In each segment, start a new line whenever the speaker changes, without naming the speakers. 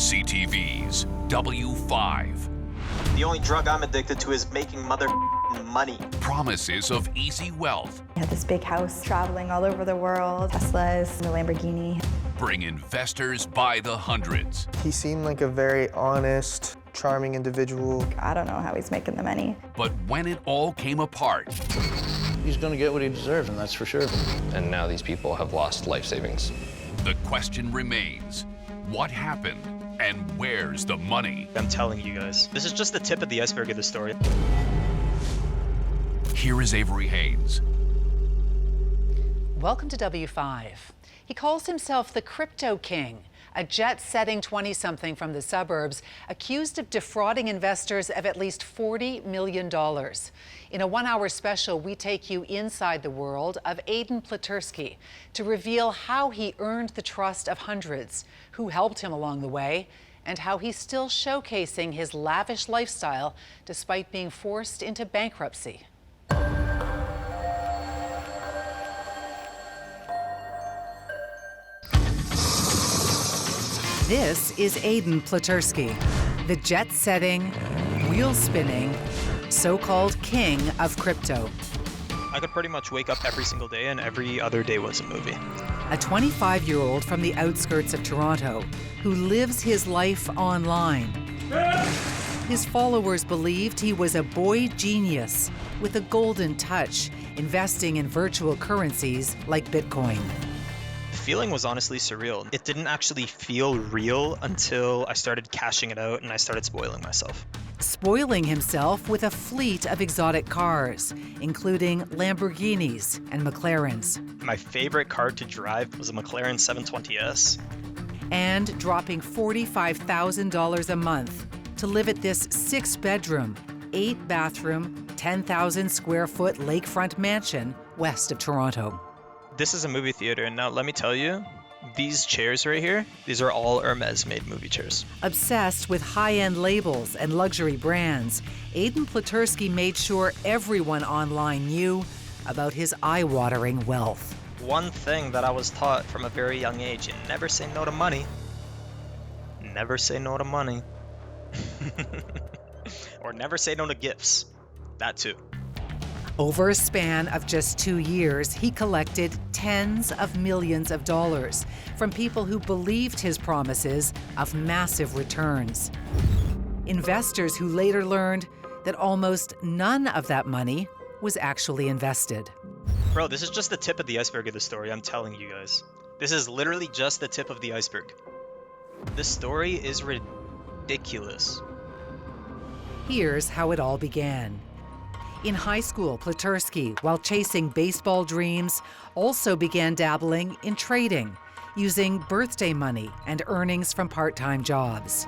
CTV's W5.
The only drug I'm addicted to is making money.
Promises of easy wealth.
He had this big house traveling all over the world, Teslas, and a Lamborghini.
Bring investors by the hundreds.
He seemed like a very honest, charming individual.
I don't know how he's making the money.
But when it all came apart,
he's gonna get what he deserves, and that's for sure.
And now these people have lost life savings.
the question remains, what happened and where's the money?
I'm telling you guys, this is just the tip of the iceberg of the story.
Here is Avery Haynes.
Welcome to W5. He calls himself the Crypto King, a jet-setting 20-something from the suburbs accused of defrauding investors of at least $40 million. In a one-hour special, we take you inside the world of Aiden Pleterski to reveal how he earned the trust of hundreds, who helped him along the way, and how he's still showcasing his lavish lifestyle despite being forced into bankruptcy. This is Aiden Pleterski, the jet-setting, wheel-spinning, so-called king of crypto.
I could pretty much wake up every single day and every other day was a movie.
A 25-year-old from the outskirts of Toronto who lives his life online. His followers believed he was a boy genius with a golden touch, investing in virtual currencies like Bitcoin.
The feeling was honestly surreal. It didn't actually feel real until I started cashing it out and I started spoiling myself.
Spoiling himself with a fleet of exotic cars, including Lamborghinis and McLarens.
My favorite car to drive was a McLaren 720S.
And dropping $45,000 a month to live at this 6-bedroom, 8-bathroom, 10,000 square foot lakefront mansion west of Toronto.
This is a movie theater, and now let me tell you, these chairs right here, these are all Hermes-made movie chairs.
Obsessed with high-end labels and luxury brands, Aiden Pleterski made sure everyone online knew about his eye-watering wealth.
One thing that I was taught from a very young age, you never say no to money. Never say no to money. Or never say no to gifts. That too.
Over a span of just 2 years, he collected tens of millions of dollars from people who believed his promises of massive returns. Investors who later learned that almost none of that money was actually invested.
Bro, this is just the tip of the iceberg of the story, I'm telling you guys. This is literally just the tip of the iceberg. This story is ridiculous.
Here's how it all began. In high school, Pleterski, while chasing baseball dreams, also began dabbling in trading, using birthday money and earnings from part-time jobs.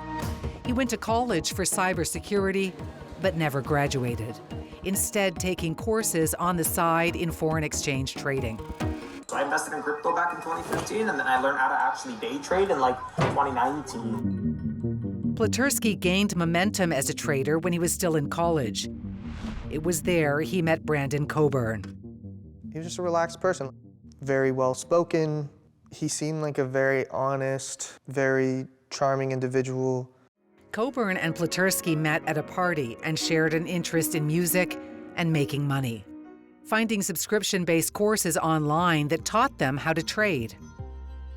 He went to college for cybersecurity, but never graduated, instead taking courses on the side in foreign exchange trading.
So I invested in crypto back in 2015, and then I learned how to actually day trade in like 2019.
Pleterski gained momentum as a trader when he was still in college. It was there he met Brandon Coburn.
He was just a relaxed person, very well-spoken. He seemed like a very honest, very charming individual.
Coburn and Pleterski met at a party and shared an interest in music and making money, finding subscription-based courses online that taught them how to trade.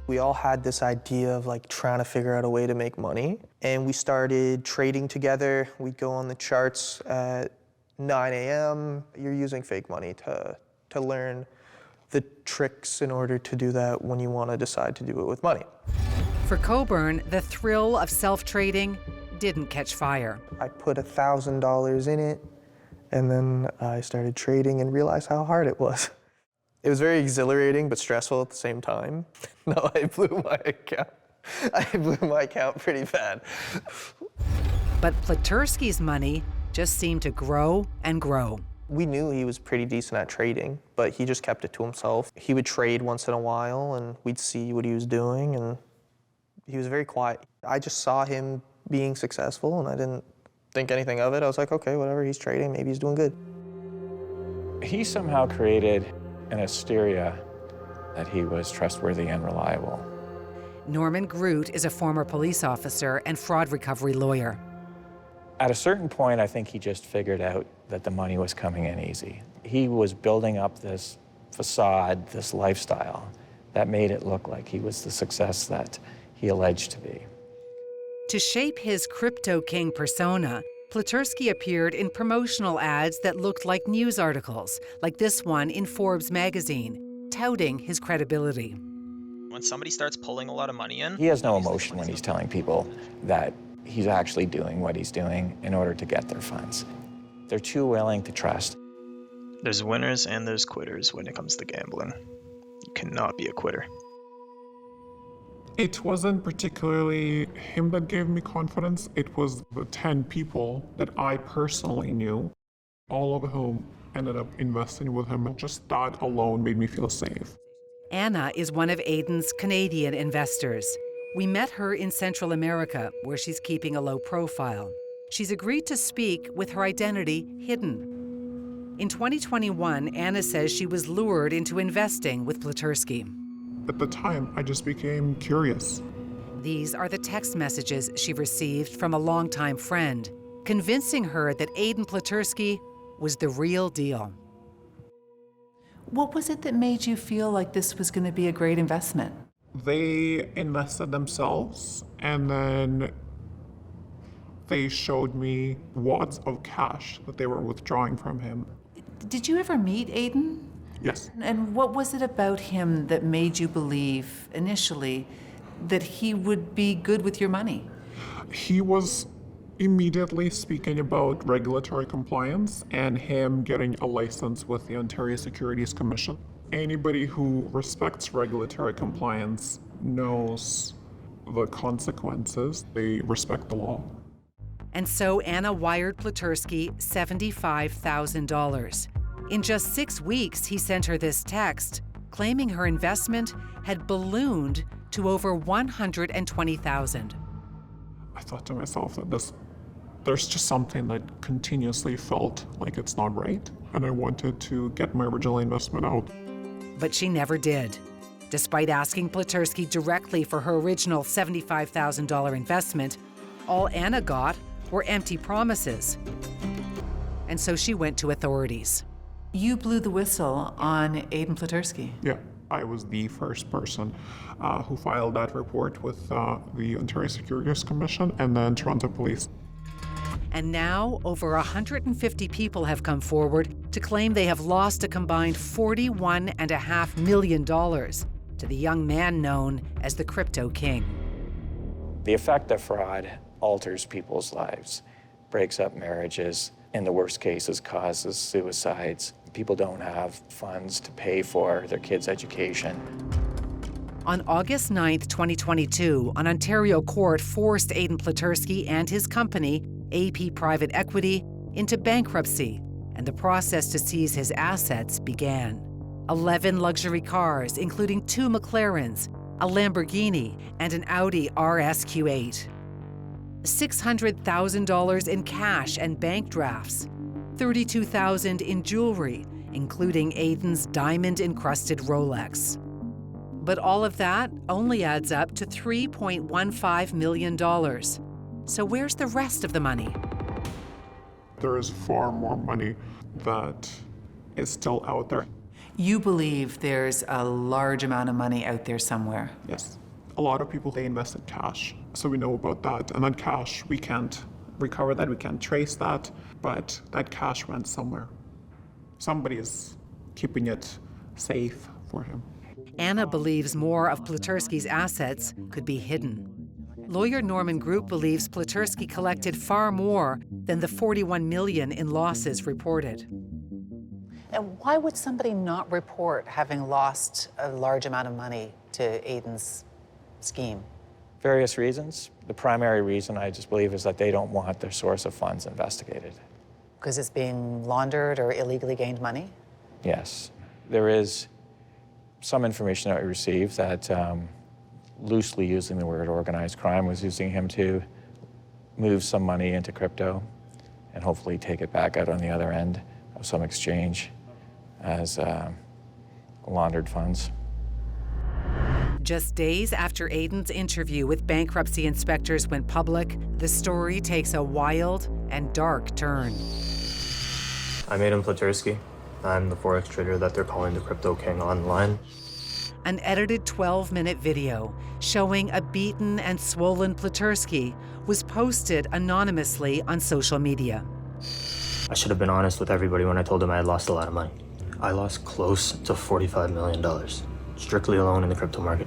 We all had this idea of like trying to figure out a way to make money, and we started trading together. We'd go on the charts at 9 a.m. You're using fake money to learn the tricks in order to do that when you want to decide to do it with money.
For Coburn, the thrill of self-trading didn't catch fire.
I put $1,000 in it, and then I started trading and realized how hard it was. It was very exhilarating but stressful at the same time. No, I blew my account. I blew my account pretty bad.
But Pleterski's money just seemed to grow and grow.
We knew he was pretty decent at trading, but he just kept it to himself. He would trade once in a while, and we'd see what he was doing, and he was very quiet. I just saw him being successful, and I didn't think anything of it. I was like, okay, whatever, he's trading, maybe he's doing good.
He somehow created an hysteria that he was trustworthy and reliable.
Norman Groot is a former police officer and fraud recovery lawyer.
At a certain point, I think he just figured out that the money was coming in easy. He was building up this facade, this lifestyle, that made it look like he was the success that he alleged to be.
To shape his crypto king persona, Pleterski appeared in promotional ads that looked like news articles, like this one in Forbes magazine, touting his credibility.
When somebody starts pulling a lot of money in,
He has no emotion when he's telling people that he's actually doing what he's doing in order to get their funds. They're too willing to trust.
there's winners and there's quitters when it comes to gambling. You cannot be a quitter.
It wasn't particularly him that gave me confidence. It was the 10 people that I personally knew, all of whom ended up investing with him. And just that alone made me feel safe.
Anna is one of Aiden's Canadian investors. We met her in Central America, where she's keeping a low profile. She's agreed to speak with her identity hidden. In 2021, Anna says she was lured into investing with Pleterski.
At the time, I just became curious.
These are the text messages she received from a longtime friend, convincing her that Aiden Pleterski was the real deal.
What was it that made you feel like this was going to be a great investment?
They invested themselves, and then they showed me wads of cash that they were withdrawing from him.
Did you ever meet Aiden?
Yes.
And what was it about him that made you believe initially that he would be good with your money?
He was immediately speaking about regulatory compliance and him getting a license with the Ontario Securities Commission. Anybody who respects regulatory compliance knows the consequences. They respect the law.
And so Anna wired Pleterski $75,000. In just 6 weeks, he sent her this text, claiming her investment had ballooned to over $120,000.
I thought to myself that there's just something that continuously felt like it's not right, and I wanted to get my original investment out.
But she never did. Despite asking Pleterski directly for her original $75,000 investment, all Anna got were empty promises. And so she went to authorities.
You blew the whistle on Aiden Pleterski.
Yeah, I was the first person who filed that report with the Ontario Securities Commission and then Toronto Police.
And now, over 150 people have come forward to claim they have lost a combined $41.5 million to the young man known as the Crypto King.
The effect of fraud alters people's lives, breaks up marriages, in the worst cases causes suicides. People don't have funds to pay for their kids' education.
On August 9th, 2022, an Ontario court forced Aiden Pleterski and his company, AP Private Equity, into bankruptcy, and the process to seize his assets began. 11 luxury cars, including 2 McLarens, a Lamborghini, and an Audi RSQ8. $600,000 in cash and bank drafts, $32,000 in jewelry, including Aiden's diamond-encrusted Rolex. But all of that only adds up to $3.15 million. So where's the rest of the money?
There is far more money that is still out there.
You believe there's a large amount of money out there somewhere.
Yes. A lot of people, they invested cash. So we know about that. And that cash, we can't recover that, we can't trace that, but that cash went somewhere. Somebody is keeping it safe for him.
Anna believes more of Pleterski's assets could be hidden. Lawyer Norman Groot believes Pleterski collected far more than the $41 million in losses reported.
And why would somebody not report having lost a large amount of money to Aiden's scheme?
Various reasons. The primary reason, I just believe, is that they don't want their source of funds investigated.
Because it's being laundered or illegally gained money?
Yes. There is some information that we received that, loosely using the word organized crime, was using him to move some money into crypto and hopefully take it back out on the other end of some exchange as laundered funds.
Just days after Aiden's interview with bankruptcy inspectors went public, the story takes a wild and dark turn.
I'm Aiden Pleterski. I'm the Forex trader that they're calling the Crypto King online.
An edited 12-minute video showing a beaten and swollen Pleterski was posted anonymously on social media.
I should have been honest with everybody when I told them I had lost a lot of money. I lost close to $45 million, strictly alone in the crypto market.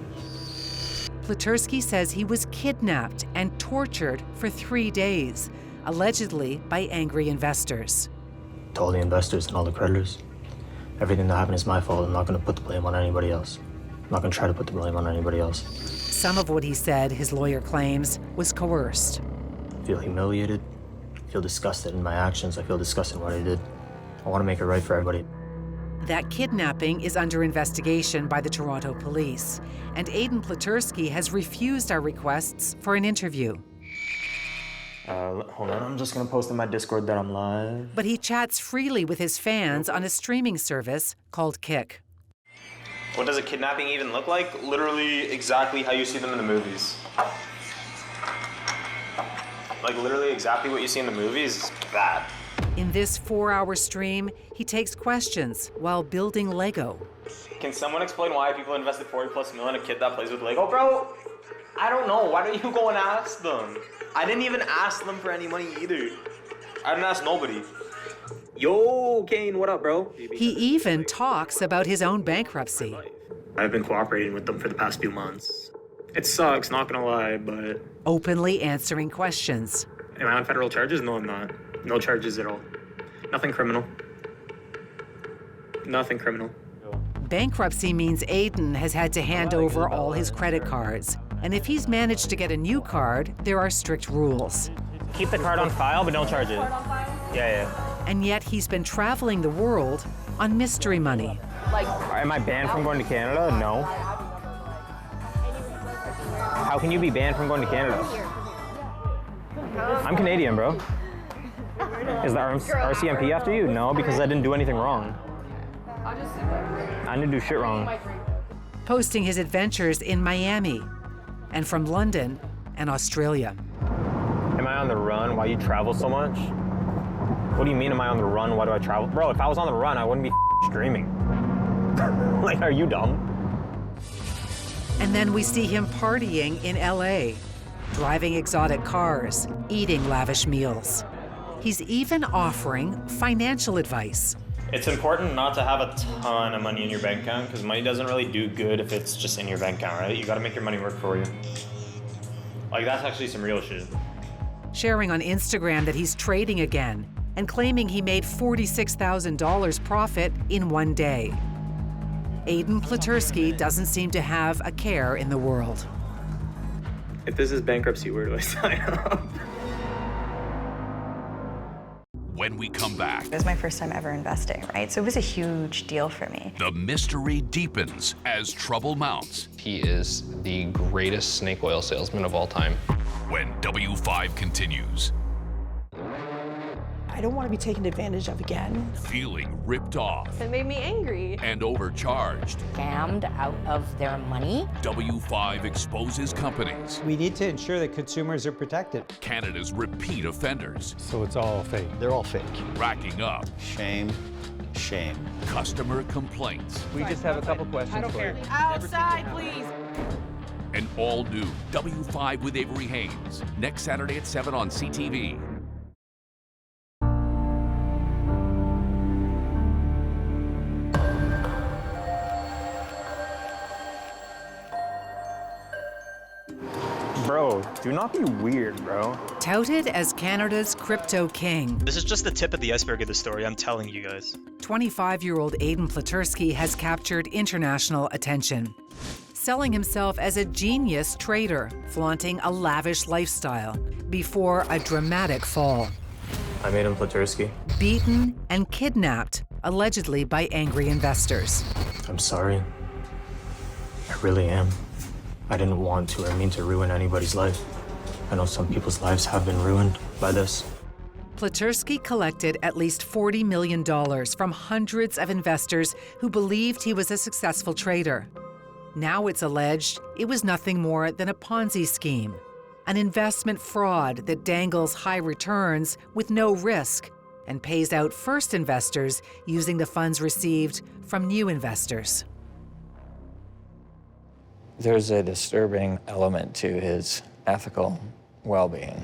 Pleterski says he was kidnapped and tortured for 3 days, allegedly by angry investors.
To all the investors and all the creditors, everything that happened is my fault. I'm not going to put the blame on anybody else. I'm not going to try to put the blame on anybody else.
Some of what he said, his lawyer claims, was coerced.
I feel humiliated. I feel disgusted in my actions. I feel disgusted in what I did. I want to make it right for everybody.
That kidnapping is under investigation by the Toronto police, and Aiden Pleterski has refused our requests for an interview.
Hold on, I'm just going to post in my Discord that I'm live.
But he chats freely with his fans on a streaming service called Kick.
What does a kidnapping even look like? Literally exactly how you see them in the movies. Like literally exactly what you see in the movies, that.
In this 4-hour stream, he takes questions while building Lego.
Can someone explain why people invested $40+ million in a kid that plays with Lego? Bro, I don't know. Why don't you go and ask them? I didn't even ask them for any money either. I didn't ask nobody. Yo, Kane, what up, bro?
He even talks about his own bankruptcy.
I've been cooperating with them for the past few months. It sucks, not gonna lie, but...
Openly answering questions.
Am I on federal charges? No, I'm not. No charges at all. Nothing criminal. Nothing criminal.
Bankruptcy means Aiden has had to hand over all his credit cards. And if he's managed to get a new card, there are strict rules.
Keep the card on file, but don't charge it. Yeah.
And yet he's been traveling the world on mystery money.
Am I banned from going to Canada? No. How can you be banned from going to Canada? I'm Canadian, bro. Is the RCMP after you? No, because I didn't do anything wrong. I didn't do shit wrong.
Posting his adventures in Miami and from London and Australia.
Am I on the run? Why you travel so much? What do you mean, am I on the run? Why do I travel? Bro, if I was on the run, I wouldn't be streaming. Like, are you dumb?
And then we see him partying in LA, driving exotic cars, eating lavish meals. He's even offering financial advice.
It's important not to have a ton of money in your bank account because money doesn't really do good if it's just in your bank account, right? You gotta make your money work for you. Like, that's actually some real shit.
Sharing on Instagram that he's trading again and claiming he made $46,000 profit in one day. Aiden Pleterski doesn't seem to have a care in the world.
If this is bankruptcy, where do I sign up?
When we come back,
It was my first time ever investing, right? So it was a huge deal for me.
the mystery deepens as trouble mounts.
He is the greatest snake oil salesman of all time.
When W5 continues,
I don't want to be taken advantage of again.
feeling ripped off
It made me angry.
and overcharged,
Scammed out of their money.
W5 exposes companies,
We need to ensure that consumers are protected.
Canada's repeat offenders,
So it's all fake.
They're all fake.
racking up
Shame, shame.
customer complaints.
We just have a couple questions for you.
Outside, please.
An all-new W5 with Avery Haynes, next Saturday at 7 on CTV.
Bro, do not be weird, bro.
Touted as Canada's crypto king,
This is just the tip of the iceberg of the story, I'm telling you guys.
25-year-old Aiden Pleterski has captured international attention, selling himself as a genius trader, flaunting a lavish lifestyle before a dramatic fall.
I'm Aiden Pleterski.
Beaten and kidnapped, allegedly by angry investors.
I'm sorry. I really am. I didn't want to or mean to ruin anybody's life. I know some people's lives have been ruined by this.
Pleterski collected at least $40 million from hundreds of investors who believed he was a successful trader. Now it's alleged it was nothing more than a Ponzi scheme, an investment fraud that dangles high returns with no risk and pays out first investors using the funds received from new investors.
There's a disturbing element to his ethical well-being.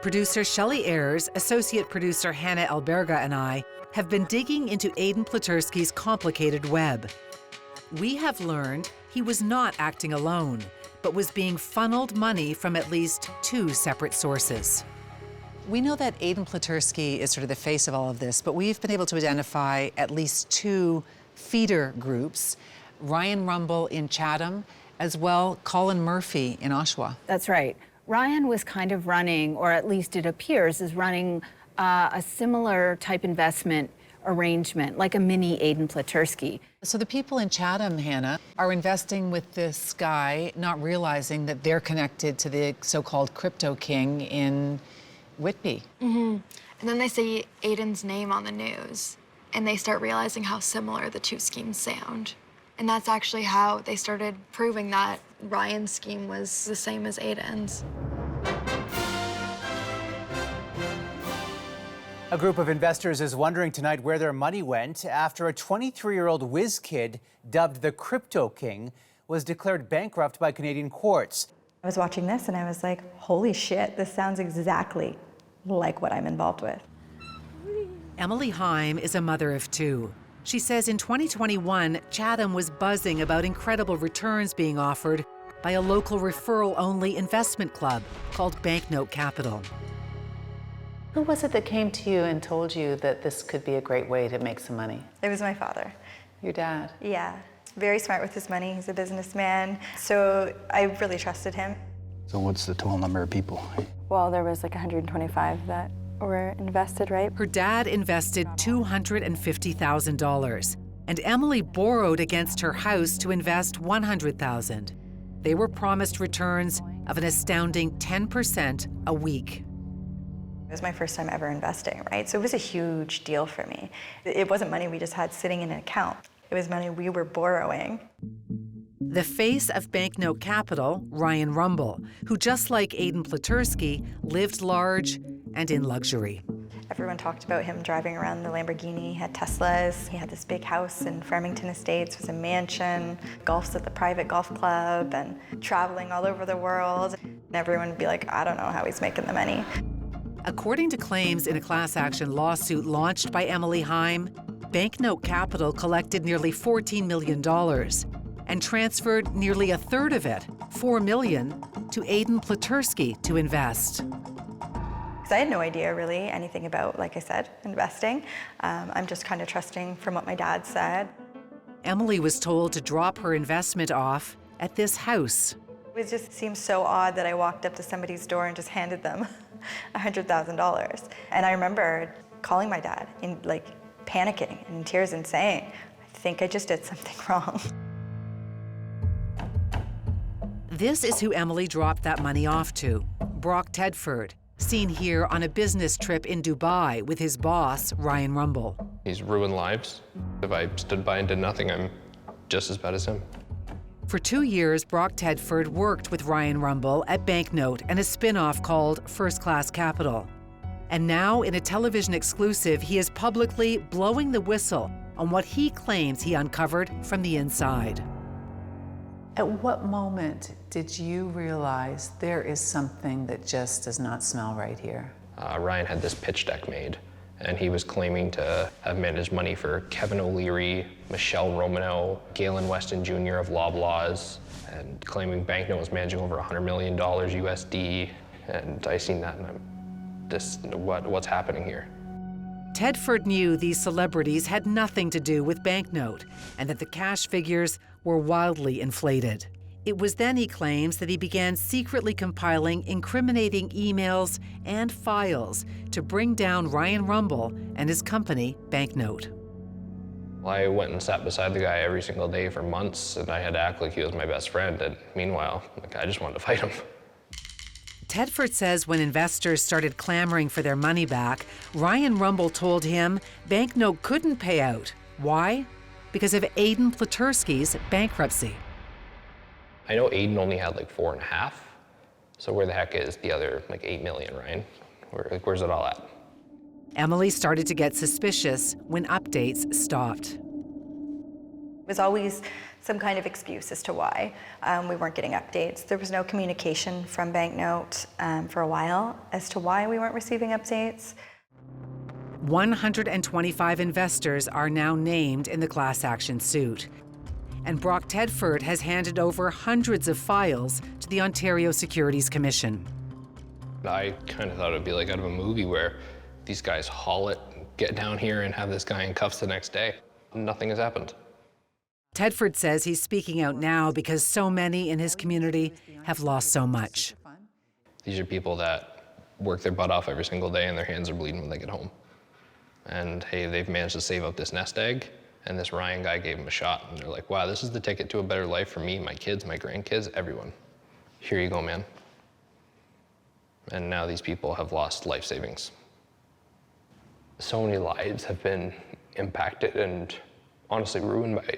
Producer Shelley Ayers, associate producer Hannah Alberga, and I have been digging into Aiden Pleterski's complicated web. We have learned he was not acting alone, but was being funneled money from at least 2 separate sources. We know that Aiden Pleterski is sort of the face of all of this, but we've been able to identify at least 2 feeder groups, Ryan Rumble in Chatham, as well Colin Murphy in Oshawa.
That's right. Ryan was kind of running, or at least it appears, is running a similar type investment arrangement, like a mini Aiden Pleterski.
So the people in Chatham, Hannah, are investing with this guy, not realizing that they're connected to the so-called crypto king in Whitby.
And then they see Aiden's name on the news, and they start realizing how similar the 2 schemes sound. And that's actually how they started proving that Ryan's scheme was the same as Aiden's.
A group of investors is wondering tonight where their money went after a 23-year-old whiz kid dubbed the Crypto King was declared bankrupt by Canadian courts.
I was watching this and I was like, holy shit, this sounds exactly like what I'm involved with.
Emily Heim is a mother of 2. She says in 2021, Chatham was buzzing about incredible returns being offered by a local referral-only investment club called Banknote Capital.
Who was it that came to you and told you that this could be a great way to make some money?
It was my father.
Your dad?
Yeah, very smart with his money. He's a businessman, so I really trusted him.
So what's the total number of people?
Well, there was like 125 that were invested, right?
Her dad invested $250,000, and Emily borrowed against her house to invest $100,000. They were promised returns of an astounding 10% a week.
It was my first time ever investing, right? So it was a huge deal for me. It wasn't money we just had sitting in an account. It was money we were borrowing.
The face of Banknote Capital, Ryan Rumble, who just like Aiden Pleterski, lived large and in luxury.
Everyone talked about him driving around the Lamborghini. He had Teslas. He had this big house in Farmington Estates. It was a mansion, golfs at the private golf club, and traveling all over the world. And everyone would be like, I don't know how he's making the money.
According to claims in a class action lawsuit launched by Emily Heim, Banknote Capital collected nearly $14 million and transferred nearly a third of it, $4 million, to Aiden Pleterski to invest.
Because I had no idea really anything about, like I said, investing. I'm just kind of trusting from what my dad said.
Emily was told to drop her investment off at this house.
It just seems so odd that I walked up to somebody's door and just handed them $100,000. And I remember calling my dad in like panicking and in tears and saying, I think I just did something wrong.
This is who Emily dropped that money off to, Brock Tedford, seen here on a business trip in Dubai with his boss, Ryan Rumble.
He's ruined lives. If I stood by and did nothing, I'm just as bad as him.
For 2 years, Brock Tedford worked with Ryan Rumble at Banknote and a spin-off called First Class Capital. And now, in a television exclusive, he is publicly blowing the whistle on what he claims he uncovered from the inside.
At what moment did you realize there is something that just does not smell right here?
Ryan had this pitch deck made, and he was claiming to have managed money for Kevin O'Leary, Michelle Romanow, Galen Weston Jr. of Loblaws, and claiming Banknote was managing over $100 million USD. And I seen that, and I'm just, what's happening here?
Tedford knew these celebrities had nothing to do with Banknote and that the cash figures were wildly inflated. It was then, he claims, that he began secretly compiling incriminating emails and files to bring down Ryan Rumble and his company, Banknote.
I went and sat beside the guy every single day for months, and I had to act like he was my best friend. And meanwhile, I just wanted to fight him.
Tedford says when investors started clamoring for their money back, Ryan Rumble told him Banknote couldn't pay out. Why? because of Aiden Pleterski's bankruptcy.
I know Aiden only had like 4.5. So where the heck is the other like 8 million, Ryan? Where's it all at?
Emily started to get suspicious when updates stopped.
It was always some kind of excuse as to why we weren't getting updates. There was no communication from Banknote for a while as to why we weren't receiving updates.
125 investors are now named in the class action suit. And Brock Tedford has handed over hundreds of files to the Ontario Securities Commission.
I kind of thought it would be like out of a movie where these guys haul it, get down here and have this guy in cuffs the next day. Nothing has happened.
Tedford says he's speaking out now because so many in his community have lost so much.
These are people that work their butt off every single day and their hands are bleeding when they get home. And hey, they've managed to save up this nest egg, and this Ryan guy gave them a shot. And they're like, wow, this is the ticket to a better life for me, my kids, my grandkids, everyone. Here you go, man. And now these people have lost life savings. So many lives have been impacted and honestly ruined by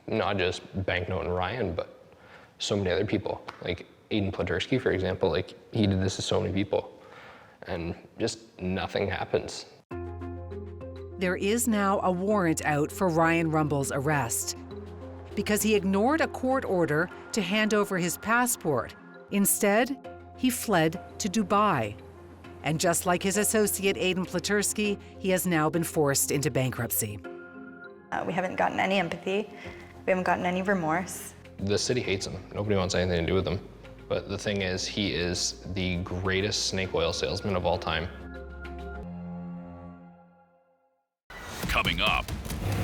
not just Banknote and Ryan, but so many other people. Like Aiden Pleterski, for example, like he did this to so many people and just nothing happens.
There is now a warrant out for Ryan Rumble's arrest because he ignored a court order to hand over his passport. Instead, he fled to Dubai. And just like his associate Aiden Pleterski, he has now been forced into bankruptcy.
We haven't gotten any empathy. We haven't gotten any remorse.
The city hates him. Nobody wants anything to do with him. But the thing is, he is the greatest snake oil salesman of all time.
Coming up,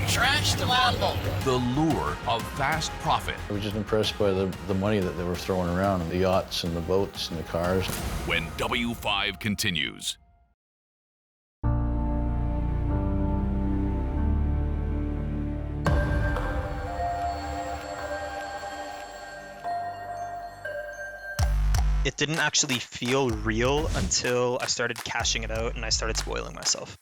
Trash the Lambo.
the lure of fast profit.
I was just impressed by the money that they were throwing around, and the yachts and the boats and the cars.
When W5 continues.
It didn't actually feel real until I started cashing it out and I started spoiling myself.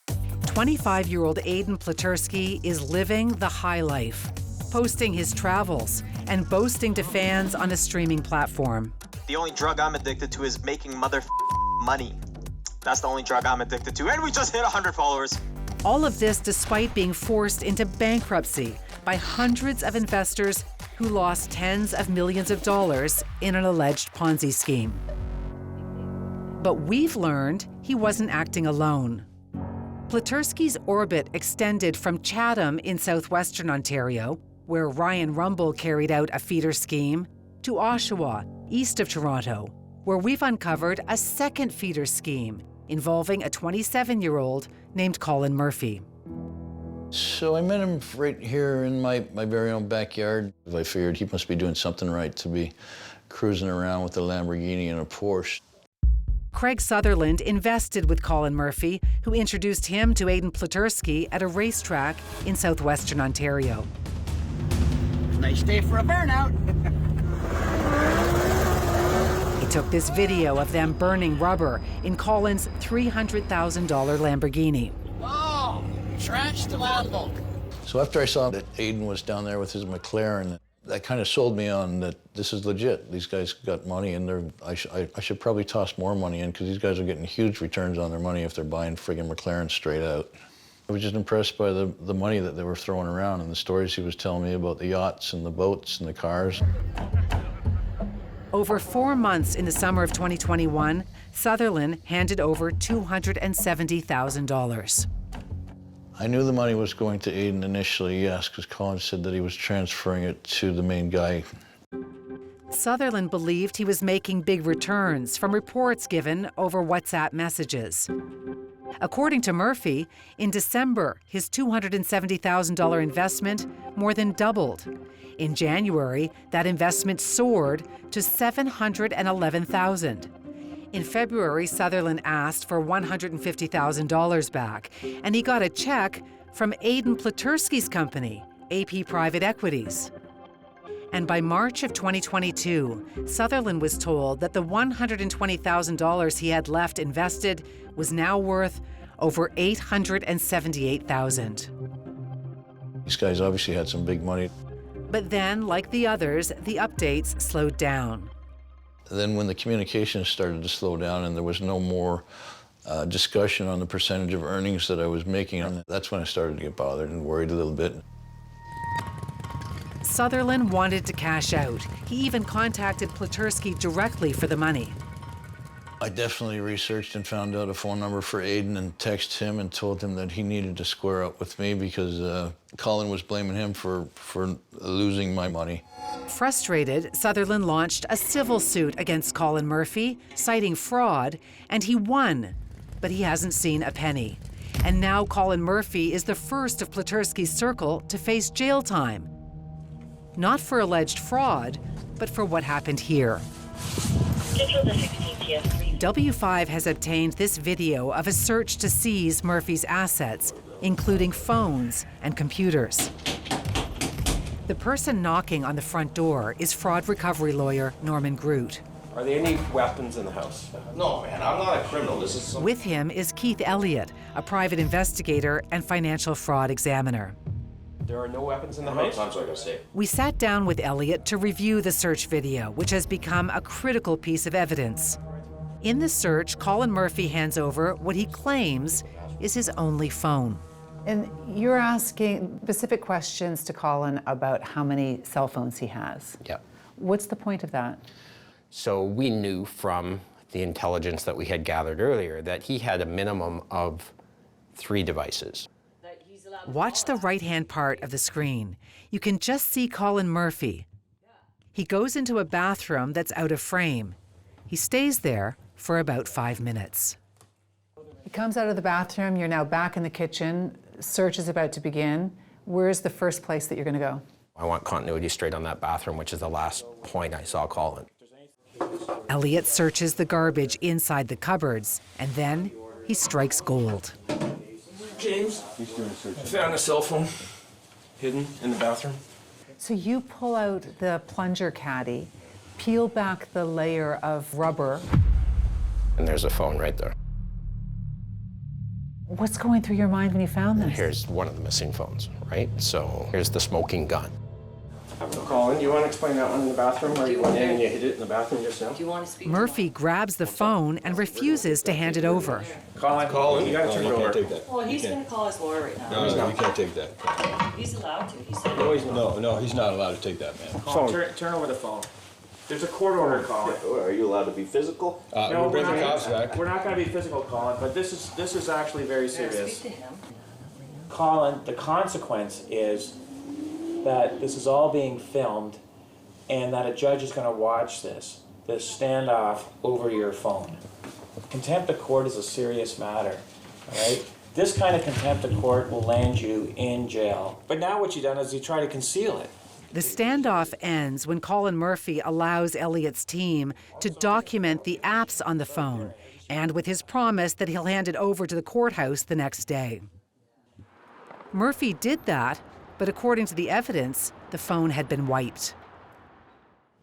25-year-old Aiden Pleterski is living the high life, posting his travels and boasting to fans on a streaming platform.
The only drug I'm addicted to is making money. That's the only drug I'm addicted to. And we just hit 100 followers.
All of this despite being forced into bankruptcy by hundreds of investors who lost tens of millions of dollars in an alleged Ponzi scheme. But we've learned he wasn't acting alone. Pleterski's orbit extended from Chatham in southwestern Ontario, where Ryan Rumble carried out a feeder scheme, to Oshawa, east of Toronto, where we've uncovered a second feeder scheme involving a 27-year-old named Colin Murphy.
So I met him right here in my very own backyard. I figured he must be doing something right to be cruising around with a Lamborghini and a Porsche.
Craig Sutherland invested with Colin Murphy, who introduced him to Aiden Pleterski at a racetrack in southwestern Ontario.
Nice day for a burnout.
He took this video of them burning rubber in Colin's $300,000 Lamborghini.
Oh, trash the Lambo.
So after I saw that Aiden was down there with his McLaren, that kind of sold me on that this is legit. These guys got money, and I should probably toss more money in, because these guys are getting huge returns on their money if they're buying friggin' McLaren straight out. I was just impressed by the money that they were throwing around and the stories he was telling me about the yachts and the boats and the cars.
Over 4 months in the summer of 2021, Sutherland handed over $270,000.
I knew the money was going to Aiden initially, yes, because Colin said that he was transferring it to the main guy.
Sutherland believed he was making big returns from reports given over WhatsApp messages. According to Murphy, in December, his $270,000 investment more than doubled. In January, that investment soared to $711,000. In February, Sutherland asked for $150,000 back, and he got a check from Aiden Pleterski's company, AP Private Equities. And by March of 2022, Sutherland was told that the $120,000 he had left invested was now worth over $878,000.
These guys obviously had some big money.
But then, like the others, the updates slowed down.
Then when the communications started to slow down and there was no more discussion on the percentage of earnings that I was making, that's when I started to get bothered and worried a little bit.
Sutherland wanted to cash out. He even contacted Pleterski directly for the money.
I definitely researched and found out a phone number for Aiden and texted him and told him that he needed to square up with me because Colin was blaming him for losing my money.
Frustrated, Sutherland launched a civil suit against Colin Murphy, citing fraud, and he won. But he hasn't seen a penny. And now Colin Murphy is the first of Pleterski's circle to face jail time. Not for alleged fraud, but for what happened here. W5 has obtained this video of a search to seize Murphy's assets, including phones and computers. The person knocking on the front door is fraud recovery lawyer Norman Groot.
Are there any weapons in the house? No, man, I'm not a criminal. This is
With him is Keith Elliott, a private investigator and financial fraud examiner.
There are no weapons in the house? How many times do I gotta say?
We sat down with Elliott to review the search video, which has become a critical piece of evidence. In the search, Colin Murphy hands over what he claims is his only phone.
And you're asking specific questions to Colin about how many cell phones he has.
Yep.
What's the point of that?
So we knew from the intelligence that we had gathered earlier that he had a minimum of 3 devices.
Watch the right-hand part of the screen. You can just see Colin Murphy. He goes into a bathroom that's out of frame. He stays there for about 5 minutes.
He comes out of the bathroom, you're now back in the kitchen, search is about to begin. Where's the first place that you're gonna go?
I want continuity straight on that bathroom, which is the last point I saw Colin.
Elliott searches the garbage inside the cupboards, and then he strikes gold.
James, I found a cell phone hidden in the bathroom.
So you pull out the plunger caddy, peel back the layer of rubber.
And there's a phone right there.
What's going through your mind when you found this?
Here's one of the missing phones, right? So here's the smoking gun.
Colin, do you want to explain that one in the bathroom where you went in and you hid it in the bathroom just now? Do you want to speak?
Murphy grabs the phone and refuses to hand it over.
Colin, you got to turn it over.
Take that. Well, he's going to call his lawyer right now.
No,
you
can't take that.
He's allowed to. He said.
No, he's not.
No,
he's not allowed to take that, man. Colin, turn over the phone. There's a court order, Colin.
Are you allowed to be physical?
No,
we'll
bring
the
cops back.
We're not going to be physical, Colin, but this is actually very serious.
Speak to him. Colin, the consequence is that this is all being filmed and that a judge is going to watch this standoff over your phone. Contempt of court is a serious matter, all right? This kind of contempt of court will land you in jail. But now what you've done is you try to conceal it.
The standoff ends when Colin Murphy allows Elliott's team to document the apps on the phone, and with his promise that he'll hand it over to the courthouse the next day. Murphy did that, but according to the evidence, the phone had been wiped.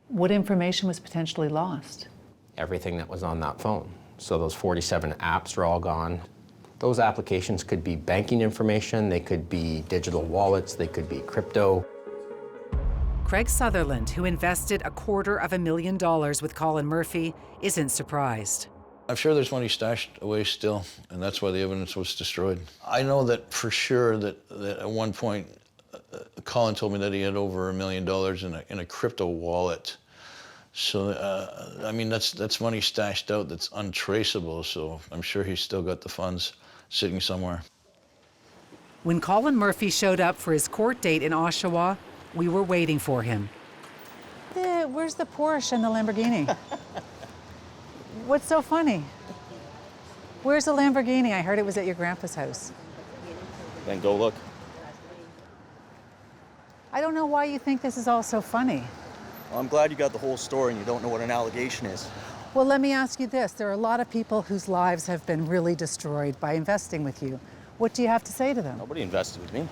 What information was potentially lost?
Everything that was on that phone. So those 47 apps are all gone. Those applications could be banking information, they could be digital wallets, they could be crypto.
Craig Sutherland, who invested $250,000 with Colin Murphy, isn't surprised.
I'm sure there's money stashed away still, and that's why the evidence was destroyed. I know that for sure that at one point, Colin told me that he had over $1 million in a crypto wallet. So, I mean, that's money stashed out that's untraceable, so I'm sure he's still got the funds sitting somewhere.
When Colin Murphy showed up for his court date in Oshawa, we were waiting for him.
Where's the Porsche and the Lamborghini? What's so funny? Where's the Lamborghini? I heard it was at your grandpa's house.
Then go look.
I don't know why you think this is all so funny.
Well, I'm glad you got the whole story and you don't know what an allegation is.
Well, let me ask you this. There are a lot of people whose lives have been really destroyed by investing with you. What do you have to say to them?
Nobody invested with me.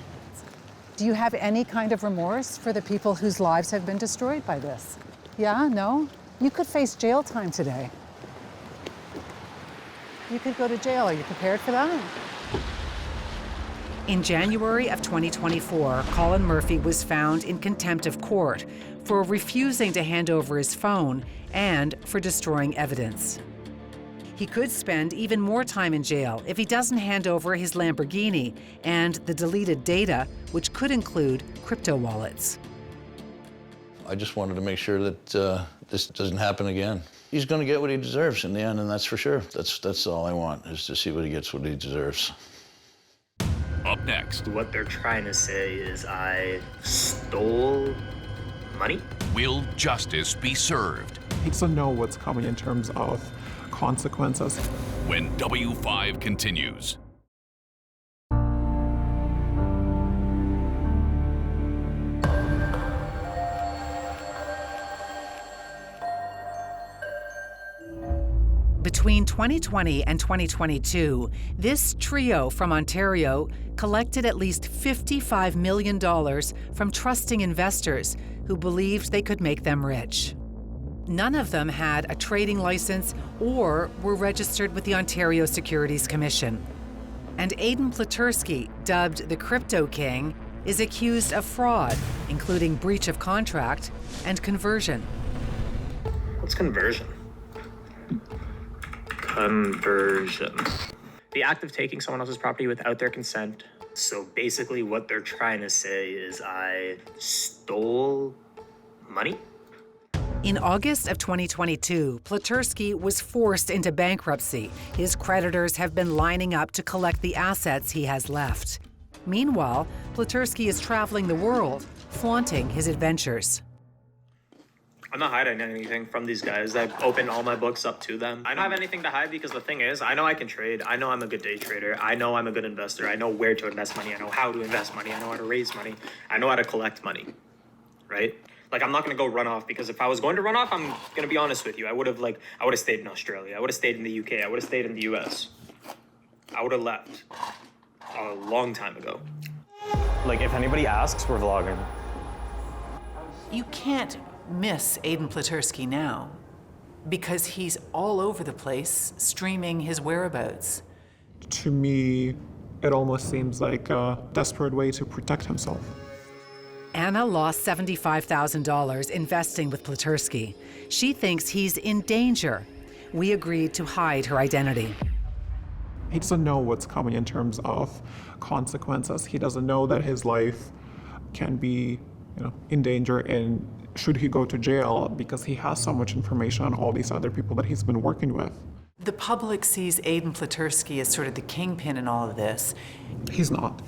Do you have any kind of remorse for the people whose lives have been destroyed by this? Yeah, no? You could face jail time today. You could go to jail. Are you prepared for that?
In January of 2024, Colin Murphy was found in contempt of court for refusing to hand over his phone and for destroying evidence. He could spend even more time in jail if he doesn't hand over his Lamborghini and the deleted data, which could include crypto wallets.
I just wanted to make sure that this doesn't happen again. He's going to get what he deserves in the end, and that's for sure. That's all I want, is to see what he gets what he deserves.
Up next.
What they're trying to say is I stole money?
Will justice be served?
He doesn't know what's coming in terms of consequences.
When W5 continues.
Between 2020 and 2022, this trio from Ontario collected at least $55 million from trusting investors who believed they could make them rich. None of them had a trading license or were registered with the Ontario Securities Commission. And Aiden Pleterski, dubbed the Crypto King, is accused of fraud, including breach of contract and conversion.
What's conversion? Conversion. The act of taking someone else's property without their consent. So basically what they're trying to say is I stole money?
In August of 2022, Pleterski was forced into bankruptcy. His creditors have been lining up to collect the assets he has left. Meanwhile, Pleterski is traveling the world, flaunting his adventures.
I'm not hiding anything from these guys. I've opened all my books up to them. I don't have anything to hide because the thing is, I know I can trade. I know I'm a good day trader. I know I'm a good investor. I know where to invest money. I know how to invest money. I know how to raise money. I know how to collect money, right? Like, I'm not going to go run off, because if I was going to run off, I'm going to be honest with you. I would have stayed in Australia. I would have stayed in the UK. I would have stayed in the US. I would have left a long time ago.
Like, if anybody asks, we're vlogging.
You can't miss Aiden Pleterski now because he's all over the place streaming his whereabouts.
To me, it almost seems like a desperate way to protect himself.
Anna lost $75,000 investing with Pleterski. She thinks he's in danger. We agreed to hide her identity.
He doesn't know what's coming in terms of consequences. He doesn't know that his life can be, in danger, and should he go to jail, because he has so much information on all these other people that he's been working with.
The public sees Aiden Pleterski as sort of the kingpin in all of this.
He's not.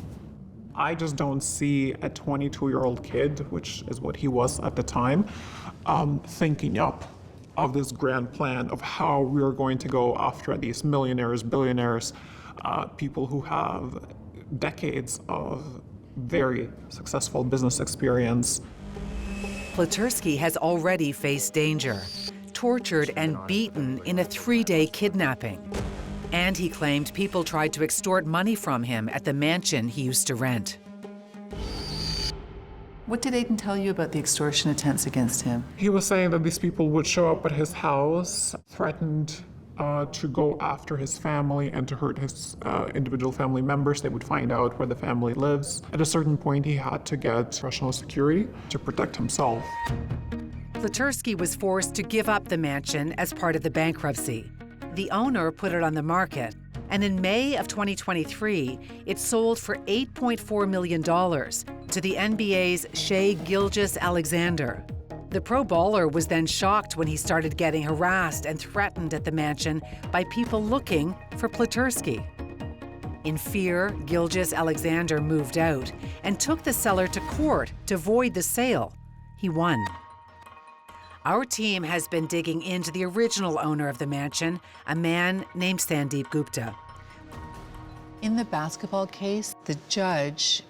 I just don't see a 22-year-old kid, which is what he was at the time, thinking up of this grand plan of how we're going to go after these millionaires, billionaires, people who have decades of very successful business experience.
Pleterski has already faced danger, tortured and beaten in a 3-day kidnapping. And he claimed people tried to extort money from him at the mansion he used to rent. What did Aiden tell you about the extortion attempts against him?
He was saying that these people would show up at his house, threatened to go after his family and to hurt his individual family members. They would find out where the family lives. At a certain point, he had to get professional security to protect himself.
Pleterski was forced to give up the mansion as part of the bankruptcy. The owner put it on the market, and in May of 2023, it sold for $8.4 million to the NBA's Shai Gilgeous-Alexander. The pro baller was then shocked when he started getting harassed and threatened at the mansion by people looking for Pleterski. In fear, Gilgeous-Alexander moved out and took the seller to court to void the sale. He won. Our team has been digging into the original owner of the mansion, a man named Sandeep Gupta. In the basketball case, the judge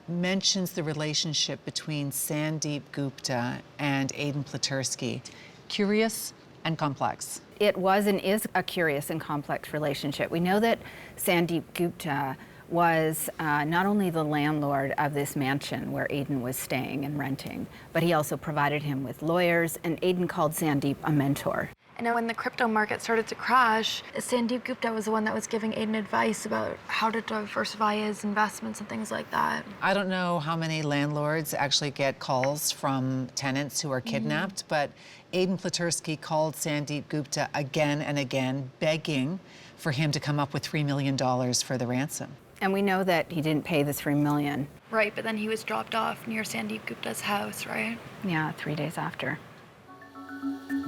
mentions the relationship between Sandeep Gupta and Aiden Pleterski. Curious and complex.
It was and is a curious and complex relationship. We know that Sandeep Gupta was not only the landlord of this mansion where Aiden was staying and renting, but he also provided him with lawyers, and Aiden called Sandeep a mentor.
And then when the crypto market started to crash, Sandeep Gupta was the one that was giving Aiden advice about how to diversify his investments and things like that.
I don't know how many landlords actually get calls from tenants who are kidnapped, but Aiden Pleterski called Sandeep Gupta again and again, begging for him to come up with $3 million for the ransom.
And we know that he didn't pay the $3 million.
Right, but then he was dropped off near Sandeep Gupta's house, right?
Yeah, 3 days after.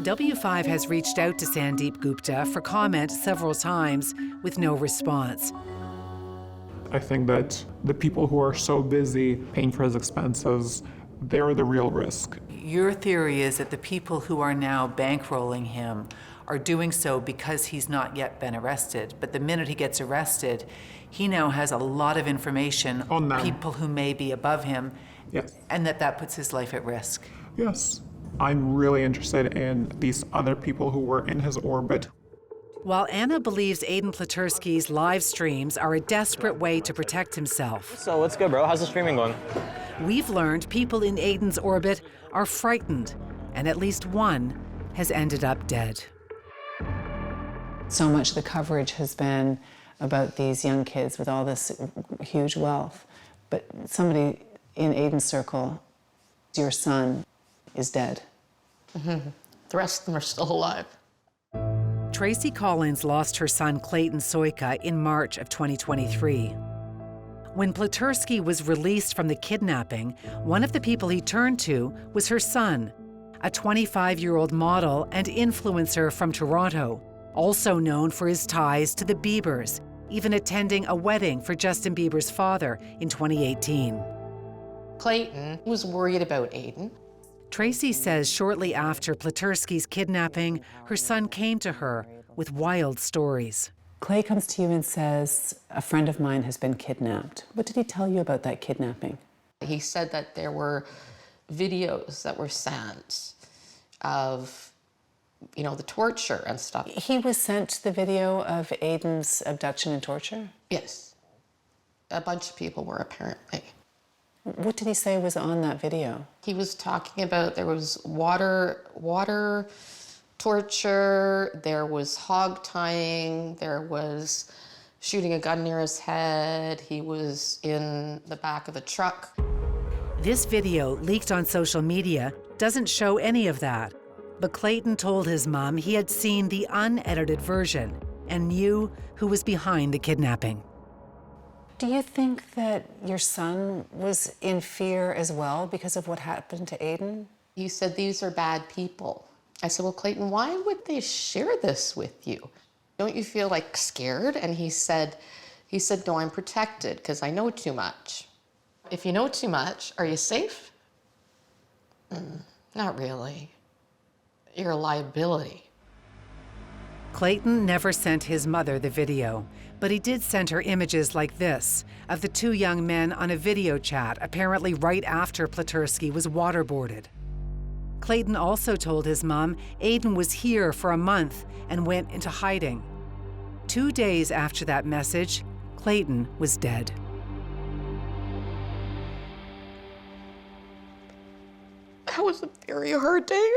W5 has reached out to Sandeep Gupta for comment several times with no response.
I think that the people who are so busy paying for his expenses, they're the real risk.
Your theory is that the people who are now bankrolling him are doing so because he's not yet been arrested. But the minute he gets arrested, he now has a lot of information on people who may be above him,
yes,
and that puts his life at risk.
Yes. I'm really interested in these other people who were in his orbit.
While Anna believes Aiden Pleterski's live streams are a desperate way to protect himself.
So what's good, bro? How's the streaming going?
We've learned people in Aiden's orbit are frightened, and at least one has ended up dead. So much of the coverage has been about these young kids with all this huge wealth, but somebody in Aiden's circle, your son, is dead.
Mm-hmm. The rest of them are still alive.
Tracy Collins lost her son Clayton Soika in March of 2023. When Pleterski was released from the kidnapping, one of the people he turned to was her son, a 25-year-old model and influencer from Toronto, also known for his ties to the Biebers, even attending a wedding for Justin Bieber's father in 2018.
Clayton was worried about Aiden.
Tracy says shortly after Pleterski's kidnapping, her son came to her with wild stories. Clay comes to you and says, a friend of mine has been kidnapped. What did he tell you about that kidnapping?
He said that there were videos that were sent of, you know, the torture and stuff.
He was sent the video of Aiden's abduction and torture?
Yes. A bunch of people were, apparently.
What did he say was on that video?
He was talking about there was water torture, there was hog tying, there was shooting a gun near his head, he was in the back of the truck.
This video, leaked on social media, doesn't show any of that. But Clayton told his mom he had seen the unedited version and knew who was behind the kidnapping. Do you think that your son was in fear as well because of what happened to Aiden?
He said, these are bad people. I said, well, Clayton, why would they share this with you? Don't you feel like scared? And he said, no, I'm protected because I know too much. If you know too much, are you safe? Not really. You're a liability.
Clayton never sent his mother the video, but he did send her images like this of the two young men on a video chat, apparently right after Pleterski was waterboarded. Clayton also told his mom Aiden was here for a month and went into hiding. 2 days after that message, Clayton was dead.
That was a very hard day.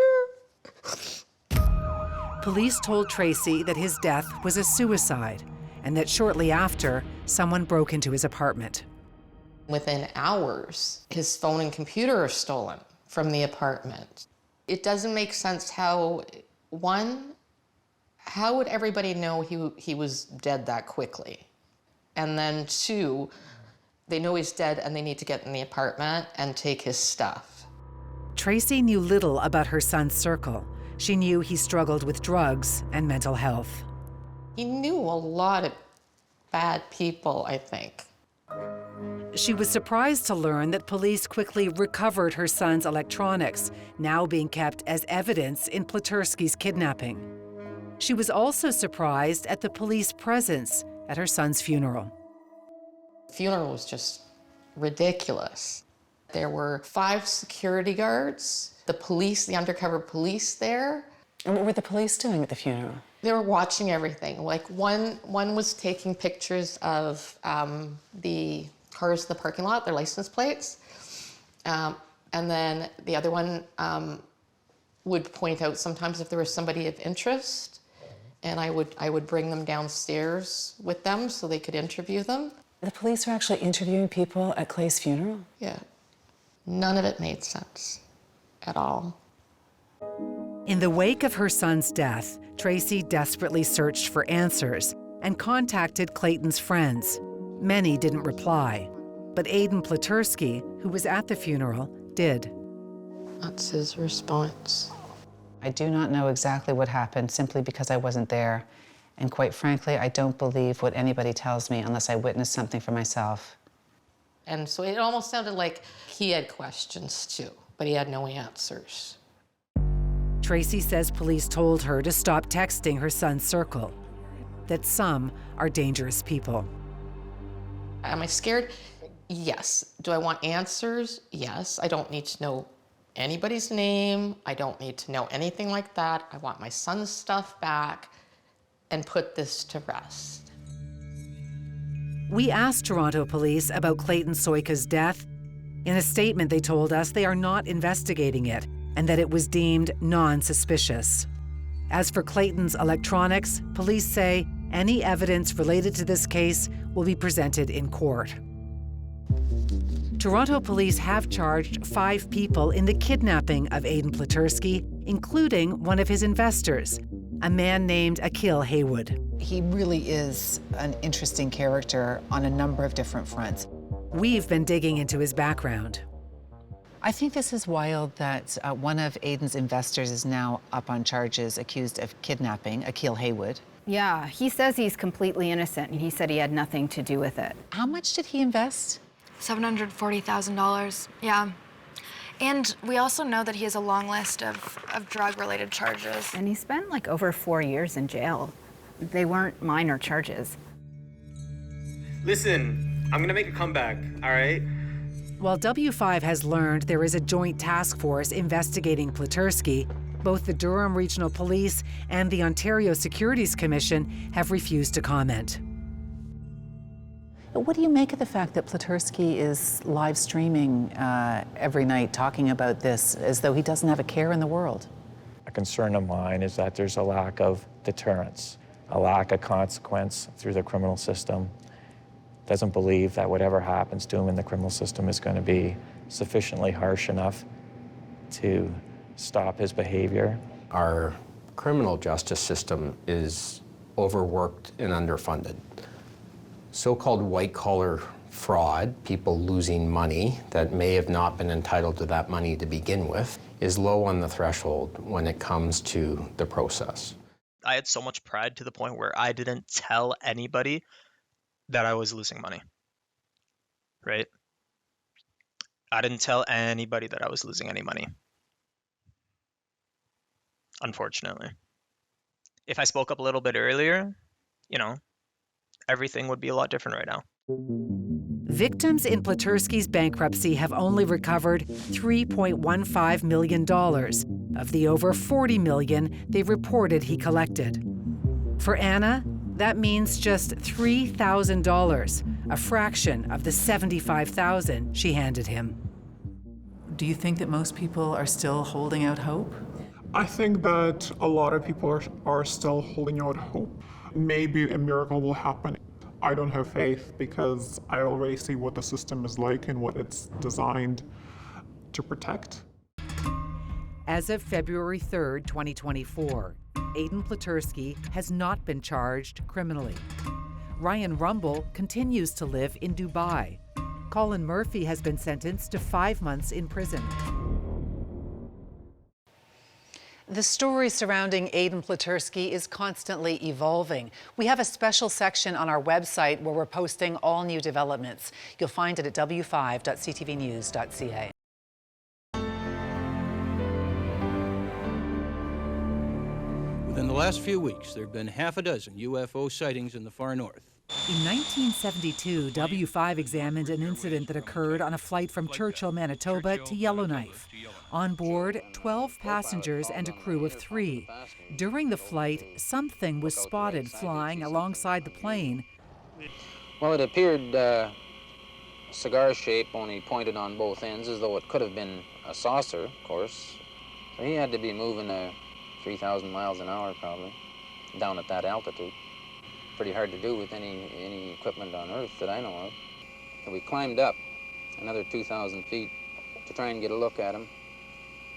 Police told Tracy that his death was a suicide and that shortly after, someone broke into his apartment.
Within hours, his phone and computer are stolen from the apartment. It doesn't make sense how, one, how would everybody know he was dead that quickly? And then two, they know he's dead and they need to get in the apartment and take his stuff.
Tracy knew little about her son's circle. She knew he struggled with drugs and mental health.
He knew a lot of bad people, I think.
She was surprised to learn that police quickly recovered her son's electronics, now being kept as evidence in Pleterski's kidnapping. She was also surprised at the police presence at her son's funeral.
The funeral was just ridiculous. There were 5 security guards, the police, the undercover police there.
And what were the police doing at the funeral?
They were watching everything. Like one was taking pictures of the cars in the parking lot, their license plates. And then the other one would point out sometimes if there was somebody of interest, and I would bring them downstairs with them so they could interview them.
The police were actually interviewing people at Clay's funeral?
Yeah. None of it made sense at all.
In the wake of her son's death, Tracy desperately searched for answers and contacted Clayton's friends. Many didn't reply, but Aiden Pleterski, who was at the funeral, did.
That's his response.
I do not know exactly what happened simply because I wasn't there. And quite frankly, I don't believe what anybody tells me unless I witness something for myself.
And so it almost sounded like he had questions too, but he had no answers.
Tracy says police told her to stop texting her son's circle, that some are dangerous people.
Am I scared? Yes. Do I want answers? Yes. I don't need to know anybody's name. I don't need to know anything like that. I want my son's stuff back and put this to rest.
We asked Toronto police about Clayton Soyka's death. In a statement, they told us they are not investigating it and that it was deemed non-suspicious. As for Clayton's electronics, police say any evidence related to this case will be presented in court. Toronto police have charged 5 people in the kidnapping of Aiden Pleterski, including one of his investors, a man named Akil Haywood.
He really is an interesting character on a number of different fronts.
We've been digging into his background.
I think this is wild that one of Aiden's investors is now up on charges accused of kidnapping, Akil Haywood.
Yeah, he says he's completely innocent, and he said he had nothing to do with it.
How much did he invest?
$740,000, yeah. And we also know that he has a long list of drug-related charges.
And he spent like over 4 years in jail. They weren't minor charges.
Listen, I'm gonna make a comeback, all right?
While W5 has learned there is a joint task force investigating Pleterski, both the Durham Regional Police and the Ontario Securities Commission have refused to comment.
What do you make of the fact that Pleterski is live streaming every night talking about this as though he doesn't have a care in the world?
A concern of mine is that there's a lack of deterrence, a lack of consequence through the criminal system. Doesn't believe that whatever happens to him in the criminal system is going to be sufficiently harsh enough to stop his behavior.
Our criminal justice system is overworked and underfunded. So-called white-collar fraud, people losing money that may have not been entitled to that money to begin with, is low on the threshold when it comes to the process.
I had so much pride to the point where I didn't tell anybody that I was losing money, right? I didn't tell anybody that I was losing any money, unfortunately. If I spoke up a little bit earlier, you know, everything would be a lot different right now.
Victims in Pleterski's bankruptcy have only recovered $3.15 million of the over $40 million they reported he collected. For Anna, that means just $3,000, a fraction of the $75,000 she handed him.
Do you think that most people are still holding out hope?
I think that a lot of people are still holding out hope. Maybe a miracle will happen. I don't have faith because I already see what the system is like and what it's designed to protect.
As of February 3rd, 2024, Aiden Pleterski has not been charged criminally. Ryan Rumble continues to live in Dubai. Colin Murphy has been sentenced to 5 months in prison.
The story surrounding Aiden Pleterski is constantly evolving. We have a special section on our website where we're posting all new developments. You'll find it at w5.ctvnews.ca.
Within the last few weeks, there have been half a dozen UFO sightings in the far north.
In 1972, W5 examined an incident that occurred on a flight from Churchill, Manitoba to Yellowknife. On board, 12 passengers and a crew of 3. During the flight, something was spotted flying alongside the plane.
Well, it appeared cigar shape, only pointed on both ends, as though it could have been a saucer, of course. So he had to be moving 3,000 miles an hour probably, down at that altitude. Pretty hard to do with any equipment on Earth that I know of. So we climbed up another 2,000 feet to try and get a look at him.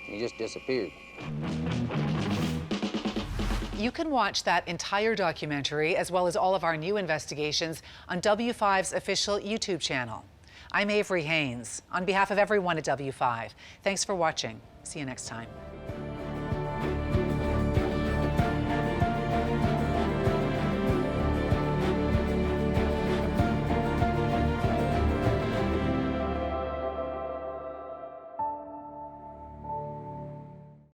He just disappeared.
You can watch that entire documentary, as well as all of our new investigations, on W5's official YouTube channel. I'm Avery Haynes. On behalf of everyone at W5, thanks for watching. See you next time.